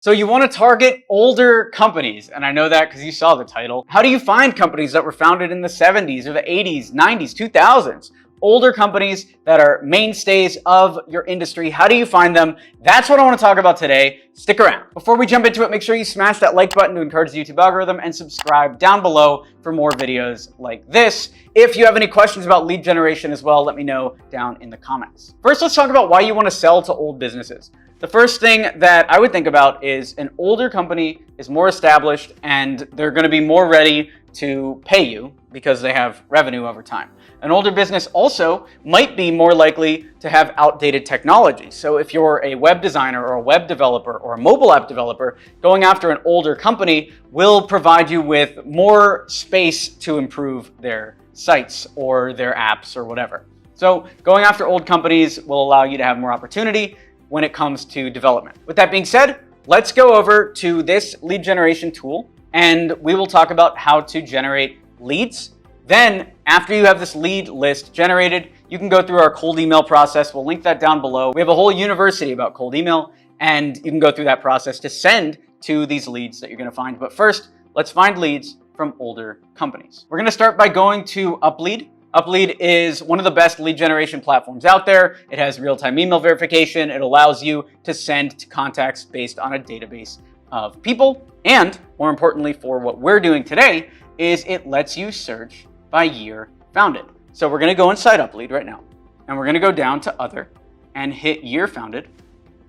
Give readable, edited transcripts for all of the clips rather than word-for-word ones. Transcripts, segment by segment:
So you want to target older companies, and I know that because you saw the title. How do you find companies that were founded in the 70s or the 80s, 90s, 2000s? Older companies that are mainstays of your industry. How do you find them? That's what I want to talk about today. Stick around. Before we jump into it, make sure you smash that like button to encourage the YouTube algorithm and subscribe down below for more videos like this. If you have any questions about lead generation as well, let me know down in the comments. First, let's talk about why you want to sell to old businesses. The first thing that I would think about is an older company is more established and they're going to be more ready to pay you because they have revenue over time. An older business also might be more likely to have outdated technology. So if you're a web designer or a web developer or a mobile app developer, going after an older company will provide you with more space to improve their sites or their apps or whatever. So going after old companies will allow you to have more opportunity when it comes to development. With that being said, let's go over to this lead generation tool and we will talk about how to generate leads. Then after you have this lead list generated, you can go through our cold email process. We'll link that down below. We have a whole university about cold email and you can go through that process to send to these leads that you're gonna find. But first, let's find leads from older companies. We're gonna start by going to Uplead. Uplead is one of the best lead generation platforms out there. It has real-time email verification. It allows you to send to contacts based on a database of people. And more importantly, for what we're doing today, is it lets you search by year founded. So we're gonna go inside Uplead right now, and we're gonna go down to Other and hit year founded.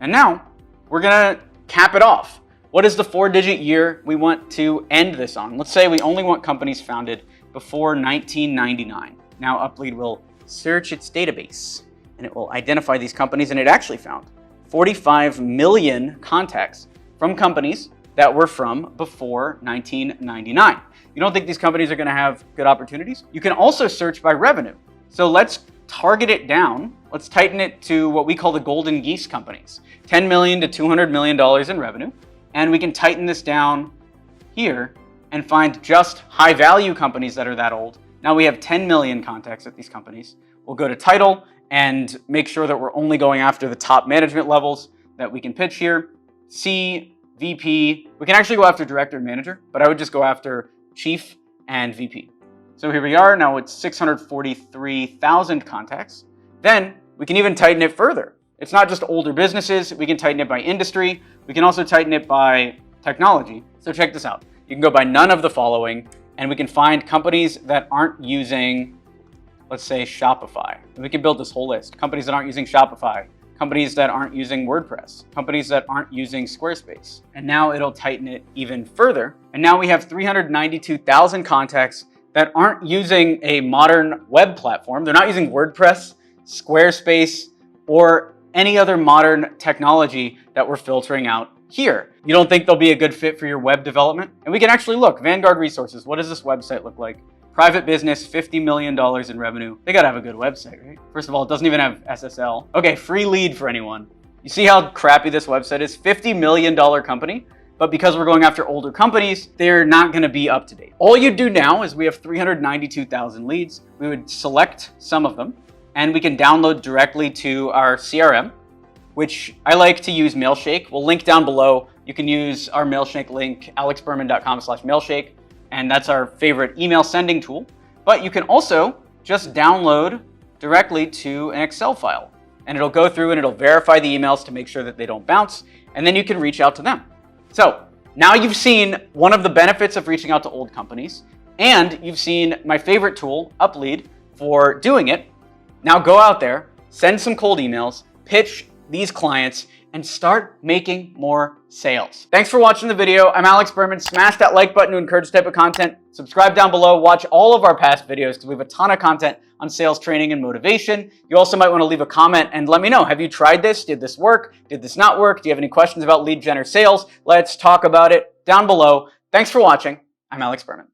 And now we're gonna cap it off. What is the 4-digit year we want to end this on? Let's say we only want companies founded before 1999. Now Uplead will search its database and it will identify these companies, and it actually found 45 million contacts from companies that were from before 1999. You don't think these companies are gonna have good opportunities? You can also search by revenue. So let's target it down. Let's tighten it to what we call the golden geese companies, $10 million to $200 million in revenue. And we can tighten this down here and find just high value companies that are that old. Now we have 10 million contacts at these companies. We'll go to title and make sure that we're only going after the top management levels that we can pitch here. C, VP, we can actually go after director and manager, but I would just go after chief and VP. So here we are, now it's 643,000 contacts. Then we can even tighten it further. It's not just older businesses, we can tighten it by industry. We can also tighten it by technology. So check this out. You can go by none of the following, and we can find companies that aren't using, let's say, Shopify. And we can build this whole list. Companies that aren't using Shopify, companies that aren't using WordPress, companies that aren't using Squarespace. And now it'll tighten it even further. And now we have 392,000 contacts that aren't using a modern web platform. They're not using WordPress, Squarespace, or any other modern technology that we're filtering out here. You don't think they'll be a good fit for your web development? And we can actually look, Vanguard Resources, what does this website look like? Private business, $50 million in revenue. They gotta have a good website, right? First of all, it doesn't even have SSL. Okay, free lead for anyone. You see how crappy this website is? $50 million company, but because we're going after older companies, they're not gonna be up to date. All you do now is we have 392,000 leads. We would select some of them and we can download directly to our CRM, which I like to use Mailshake. We'll link down below. You can use our Mailshake link, alexberman.com/Mailshake, and that's our favorite email sending tool. But you can also just download directly to an Excel file, and it'll go through and it'll verify the emails to make sure that they don't bounce, and then you can reach out to them. So now you've seen one of the benefits of reaching out to old companies, and you've seen my favorite tool, Uplead, for doing it. Now go out there, send some cold emails, pitch these clients, and start making more sales. Thanks for watching the video. I'm Alex Berman. Smash that like button to encourage this type of content. Subscribe down below. Watch all of our past videos because we have a ton of content on sales training and motivation. You also might want to leave a comment and let me know. Have you tried this? Did this work? Did this not work? Do you have any questions about lead gen or sales? Let's talk about it down below. Thanks for watching. I'm Alex Berman.